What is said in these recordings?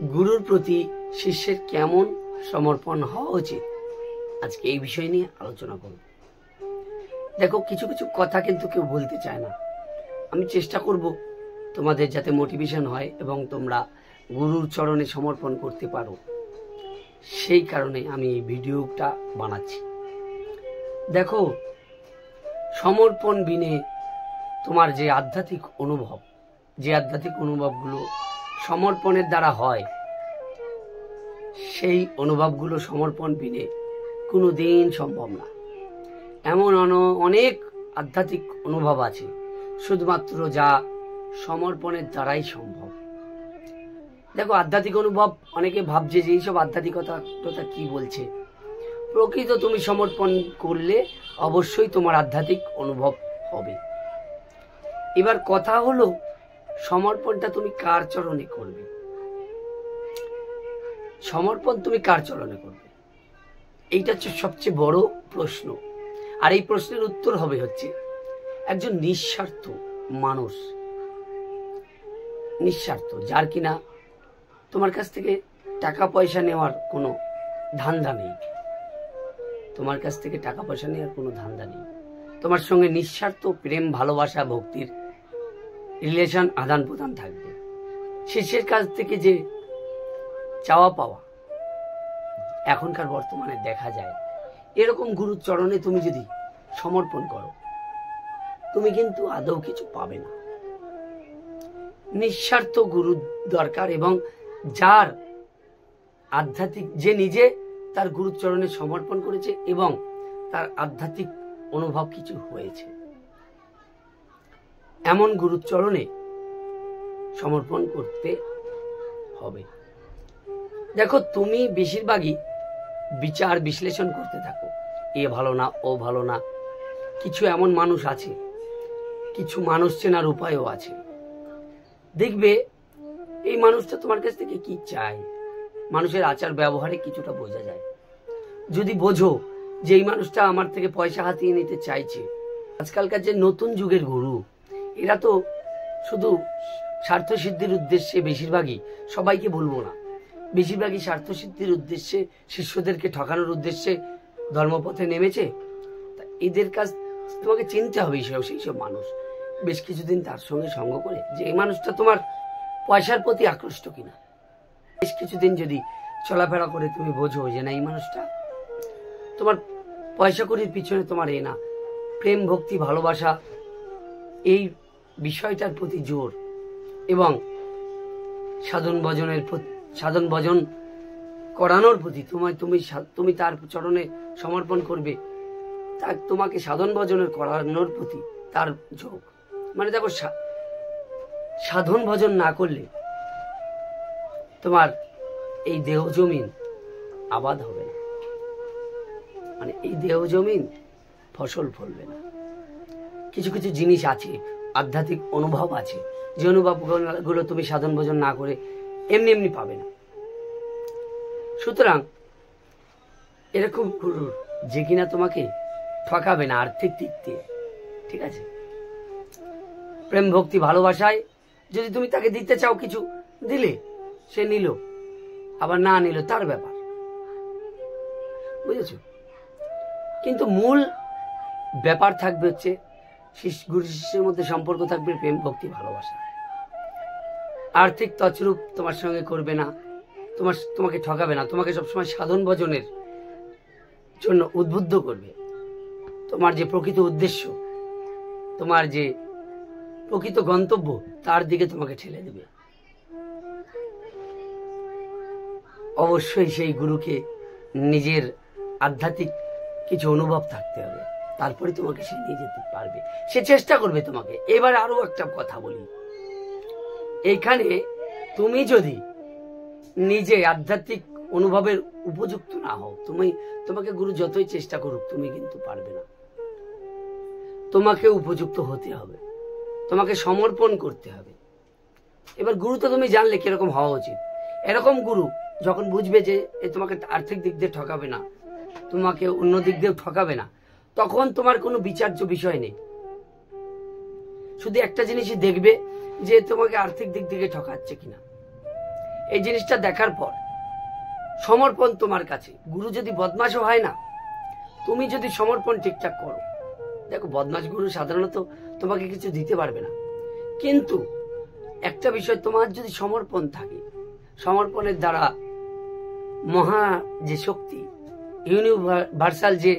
গুরুর প্রতি শিষ্যের কেমন সমর্পণ হওয়া উচিত, আজকে এই বিষয় নিয়ে আলোচনা করব। দেখো, কিছু কিছু কথা কিন্তু কেউ বলতে চায় না। আমি চেষ্টা করব তোমাদের যাতে মোটিভেশন হয় এবং তোমরা গুরুর চরণে সমর্পণ করতে পারো, সেই কারণে আমি এই ভিডিওটা বানাচ্ছি। দেখো, সমর্পণ বিনে তোমার যে আধ্যাত্মিক অনুভবগুলো সমর্পণের দ্বারা হয়, সেই অনুভবগুলো সমর্পণ বিনে কোনোদিন সম্ভব না। এমন অনেক আধ্যাত্মিক অনুভব আছে শুধুমাত্র যা সমর্পণের দ্বারাই সম্ভব। দেখো, আধ্যাত্মিক অনুভব, অনেকে ভাবছে যে এইসব আধ্যাত্মিকতা কি বলছে। প্রকৃত তুমি সমর্পণ করলে অবশ্যই তোমার আধ্যাত্মিক অনুভব হবে। এবার কথা হলো, সমর্পণটা তুমি কার চরণে করবে? সমর্পণ তুমি কার চরণে করবে, এইটা হচ্ছে সবচেয়ে বড় প্রশ্ন। আর এই প্রশ্নের উত্তর হবে হচ্ছে একজন নিঃস্বার্থ মানুষ, নিঃস্বার্থ, যার কিনা তোমার কাছ থেকে টাকা পয়সা নেওয়ার কোনো ধান্দা নেই। তোমার কাছ থেকে টাকা পয়সা নেওয়ার কোনো ধান্দা নেই। তোমার সঙ্গে নিঃস্বার্থ প্রেম, ভালোবাসা, ভক্তির রিলেশন, আদান প্রদান থাকবে। শিষ্যের কাছ থেকে যে চাওয়া পাওয়া এখনকার বর্তমানে দেখা যায়, এরকম গুরুর চরণে তুমি যদি সমর্পণ করো, তুমি কিন্তু আদৌ কিছু পাবে না। নিঃস্বার্থ গুরু দরকার, এবং যার আধ্যাত্মিক, যে নিজে তার গুরুর চরণে সমর্পণ করেছে এবং তার আধ্যাত্মিক অনুভব কিছু হয়েছে, এমন গুরুর চরণে সমর্পণ করতে হবে। দেখো, তুমি বেশিরভাগই বিচার বিশ্লেষণ করতে থাকো, এ ভালো না, ও ভালো না। কিছু এমন মানুষ আছে, কিছু মানুষ চেনার উপায়ও আছে। দেখবে এই মানুষটা তোমার কাছ থেকে কি চায়, মানুষের আচার ব্যবহারে কিছুটা বোঝা যায়। যদি বোঝো যে এই মানুষটা আমার থেকে পয়সা হাতিয়ে নিতে চাইছে, আজকালকার যে নতুন যুগের গুরু, এরা তো শুধু স্বার্থ সিদ্ধির উদ্দেশ্যে, বেশিরভাগই, সবাইকে বলবো না, বেশিরভাগই স্বার্থ সিদ্ধির উদ্দেশ্যে, শিষ্যদেরকে ঠকানোর উদ্দেশ্যে ধর্মপথে নেমেছে। এদের কাছ তোমাকে চিনতে হবে সেই সব মানুষ। বেশ কিছুদিন তার সঙ্গে সঙ্গ করে যে এই মানুষটা তোমার পয়সার প্রতি আকৃষ্ট কিনা, বেশ কিছুদিন যদি চলাফেরা করে তুমি বোঝো যে না, এই মানুষটা তোমার পয়সা করির পিছনে তোমার না, প্রেম, ভক্তি, ভালোবাসা, এই বিষয়টার প্রতি জোর, এবং সাধন ভজন করানোর প্রতি তুমি তার চরণে সমর্পণ করবে, তার তোমাকে সাধন ভজনের করানোর প্রতি তার ঝোঁক। মানে দেখো, সাধন ভজন না করলে তোমার এই দেহ জমিন আবাদ হবে না, মানে এই দেহ জমিন ফসল ফলবে না। কিছু কিছু জিনিস আছে, আধ্যাত্মিক অনুভব আছে, যে অনুভবগুলো তুমি সাধন ভজন না করে এমনি এমনি পাবে না। সুতরাং এরকম গুরুর যে কিনা তোমাকে ঠকাবে না আর্থিক দিক দিয়ে, ঠিক আছে, প্রেম, ভক্তি, ভালোবাসায় যদি তুমি তাকে দিতে চাও, কিছু দিলে সে নিল, আবার না নিল তার ব্যাপার, বুঝেছো? কিন্তু মূল ব্যাপার থাকবে হচ্ছে গুরু শিষ্যের মধ্যে সম্পর্ক থাকবে প্রেম, ভক্তি, ভালোবাসা। আর্থিক তছরূপ তোমার সঙ্গে করবে না, তোমাকে ঠকাবে না, তোমাকে সবসময় সাধন ভজনের জন্য উদ্বুদ্ধ করবে। তোমার যে প্রকৃত উদ্দেশ্য, তোমার যে প্রকৃত গন্তব্য, তার দিকে তোমাকে ঠেলে দেবে। অবশ্যই সেই গুরুকে নিজের আধ্যাত্মিক কিছু অনুভব থাকতে হবে, তারপরে তোমাকে সে নিয়ে যেতে পারবে, সে চেষ্টা করবে তোমাকে। এবার আরো একটা কথা বলি, এইখানে তুমি যদি নিজে আধ্যাত্মিক অনুভবের উপযুক্ত না হও, তোমাকে গুরু যতই চেষ্টা করুক, তুমি কিন্তু পারবে না। তোমাকে উপযুক্ত হতে হবে, তোমাকে সমর্পণ করতে হবে। এবার গুরু তো তুমি জানলে কিরকম হওয়া উচিত। এরকম গুরু যখন বুঝবে যে এ তোমাকে আর্থিক দিক দিয়ে ঠকাবে না, তোমাকে অন্য দিক দিয়েও ঠকাবে না, তখন তোমার কোনো বিচার্য বিষয় নেই। শুধু একটা জিনিসই দেখবে যে তোমাকে আর্থিক দিক থেকে ঠকাচ্ছে কিনা। এই জিনিসটা দেখার পর সমর্পণ তোমার কাছে। গুরু যদি বদমাশও হয় না, তুমি যদি সমর্পণ ঠিকঠাক করো, দেখো বদমাশ গুরু সাধারণত তোমাকে কিছু দিতে পারবে না, কিন্তু একটা বিষয়, তোমার যদি সমর্পণ থাকে, সমর্পণের দ্বারা মহা যে শক্তি, ইউনিভার্সাল যে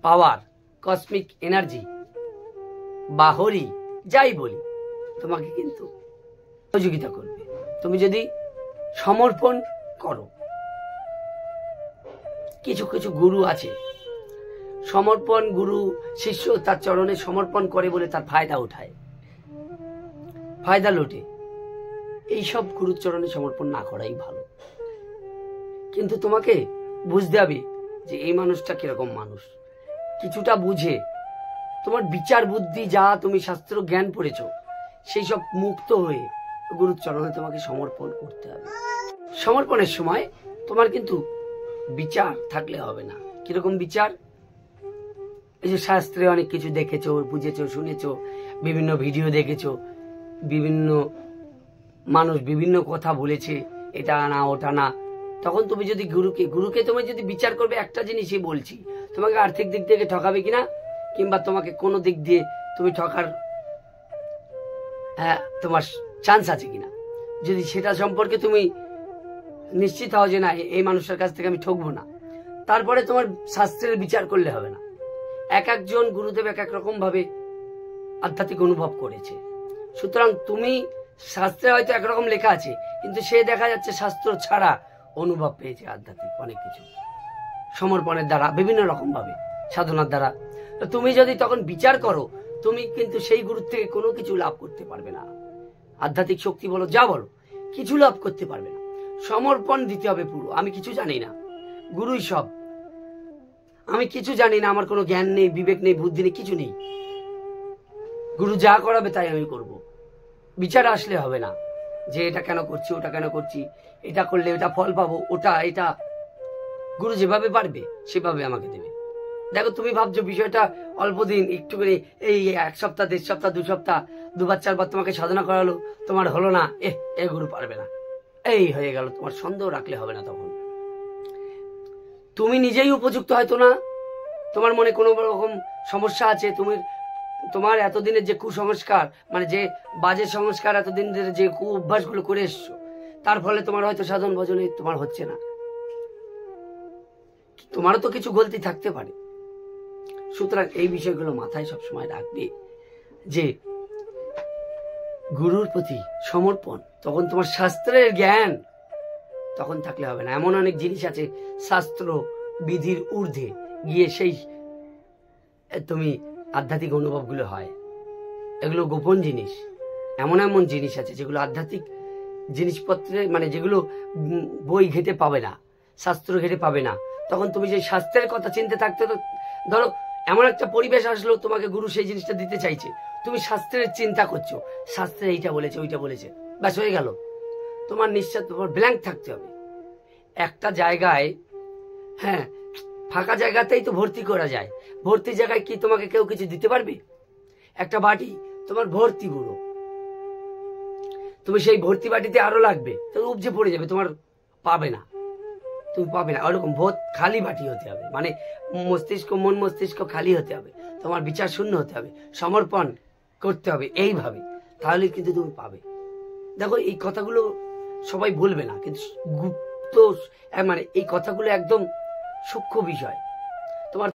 পাওয়ার, কসমিক এনার্জি বা হরি যাই বলি, তোমাকে কিন্তু সহযোগিতা করবে তুমি যদি সমর্পণ করো। কিছু কিছু গুরু আছে, সমর্পণ গুরু শিষ্য তার চরণে সমর্পণ করে বলে তার ফায়দা উঠায়, ফায়দা লোটে। এইসব গুরুর চরণে সমর্পণ না করাই ভালো। কিন্তু তোমাকে বুঝতে হবে যে এই মানুষটা কিরকম মানুষ, কিছুটা বুঝে তোমার বিচার বুদ্ধি যা তুমি শাস্ত্র জ্ঞান পড়েছ সেই সব মুক্ত হয়ে গুরুর চরণে তোমাকে সমর্পণ করতে হবে। সমর্পণের সময় তোমার কিন্তু বিচার থাকলে হবে না। কিরকম বিচার? এই যে শাস্ত্রে অনেক কিছু দেখেছো, বুঝেছো, শুনেছো, বিভিন্ন ভিডিও দেখেছো, বিভিন্ন মানুষ বিভিন্ন কথা বলেছে, এটা না ওটা না, তখন তুমি যদি গুরুকে তুমি যদি বিচার করবে, একটা জিনিসই বলছি, তোমাকে আর্থিক দিক থেকে ঠকাবে কিনা, কিংবা তোমাকে কোনো দিক দিয়ে তুমি ঠকার তোমার চান্স আছে কিনা, যদি সেটা সম্পর্কে তুমি নিশ্চিত হও যে না এই মানুষের কাছ থেকে আমি ঠকবো না, তারপরে তোমার শাস্ত্রের বিচার করলে হবে না। এক একজন গুরুদেব এক এক রকম ভাবে আধ্যাত্মিক অনুভব করেছে। সুতরাং তুমি শাস্ত্রে হয়তো একরকম লেখা আছে, কিন্তু সে দেখা যাচ্ছে শাস্ত্র ছাড়া অনুভব পেয়েছে আধ্যাত্মিক অনেক কিছু, সমর্পণের দ্বারা, বিভিন্ন রকম ভাবে সাধনার দ্বারা। তো তুমি যদি তখন বিচার করো, তুমি কিন্তু সেই গুরুর থেকে কোনো কিছু লাভ করতে পারবে না। আধ্যাত্মিক শক্তি বলো, যা বলো, কিছু লাভ করতে পারবে না। সমর্পণ দিতে হবে পুরো। আমি কিছু জানি না, গুরুই সব। আমি কিছু জানি না, আমার কোনো জ্ঞান নেই, বিবেক নেই, বুদ্ধি নেই, কিছু নেই। গুরু যা করাবে তাই আমি করব। বিচার আসলে হবে না যে এটা কেন করছি, ওটা কেন করছি, এটা করলে এটা ফল পাবো, ওটা এটা। গুরু যেভাবে পারবে সেভাবে আমাকে দেবে। দেখো তুমি ভাবছো বিষয়টা অল্প দিন, একটু করে এই 1 সপ্তাহ, 1.5 সপ্তাহ, 2 সপ্তাহ, 2 বার 4 বার তোমাকে সাধনা করালো, তোমার হলো না, এ গুরু পারবে না, এই হয়ে গেল। তোমার সন্দেহ রাখলে হবে না। তখন তুমি নিজেই উপযুক্ত হয়তো না, তোমার মনে কোনো রকম সমস্যা আছে, তোমার এতদিনের যে কুসংস্কার, মানে যে বাজে সংস্কার, এতদিন যে কু অভ্যাসগুলো করে এসছো, তার ফলে তোমার হয়তো সাধন ভজনে তোমার হচ্ছে না। তোমারও তো কিছু গলতি থাকতে পারে। সুতরাং এই বিষয়গুলো মাথায় সবসময় রাখবে যে গুরুর প্রতি সমর্পণ, তখন তোমার শাস্ত্রের জ্ঞান তখন থাকলে হবে না। এমন অনেক জিনিস আছে শাস্ত্র বিধির ঊর্ধ্বে গিয়ে সেই তুমি আধ্যাত্মিক অনুভবগুলো হয়, এগুলো গোপন জিনিস। এমন এমন জিনিস আছে যেগুলো আধ্যাত্মিক জিনিসপত্রে, মানে যেগুলো বই ঘেটে পাবে না, শাস্ত্র ঘেটে পাবে না। তখন তুমি যে শাস্ত্রের কথা চিনতে থাকতে, তো ধরো এমন একটা পরিবেশ আসলো, তোমাকে গুরু সেই জিনিসটা দিতে চাইছে, তুমি শাস্ত্রের চিন্তা করছো, শাস্ত্রে এইটা বলেছে, ওইটা বলেছে, ব্যাস হয়ে গেল। তোমার নিশ্চয় তোমার ব্ল্যাঙ্ক থাকতে হবে একটা জায়গায়। হ্যাঁ, ফাঁকা জায়গাতেই তো ভর্তি করা যায়। ভর্তি জায়গায় কি তোমাকে কেউ কিছু দিতে পারবে? একটা বাটি তোমার ভর্তি পুরো, তুমি সেই ভর্তি বাটিতে আরো লাগবে, তো উপজে পড়ে যাবে, তোমার পাবে না, তুমি পাবে না। ওরকম খালি বাটি হতে হবে, মানে মন মস্তিষ্ক খালি হতে হবে, তোমার বিচার শূন্য হতে হবে, সমর্পণ করতে হবে এইভাবে, তাহলে কিন্তু তুমি পাবে। দেখো এই কথাগুলো সবাই বলবে না, কিন্তু গুপ্ত, মানে এই কথাগুলো একদম সূক্ষ্ম বিষয়।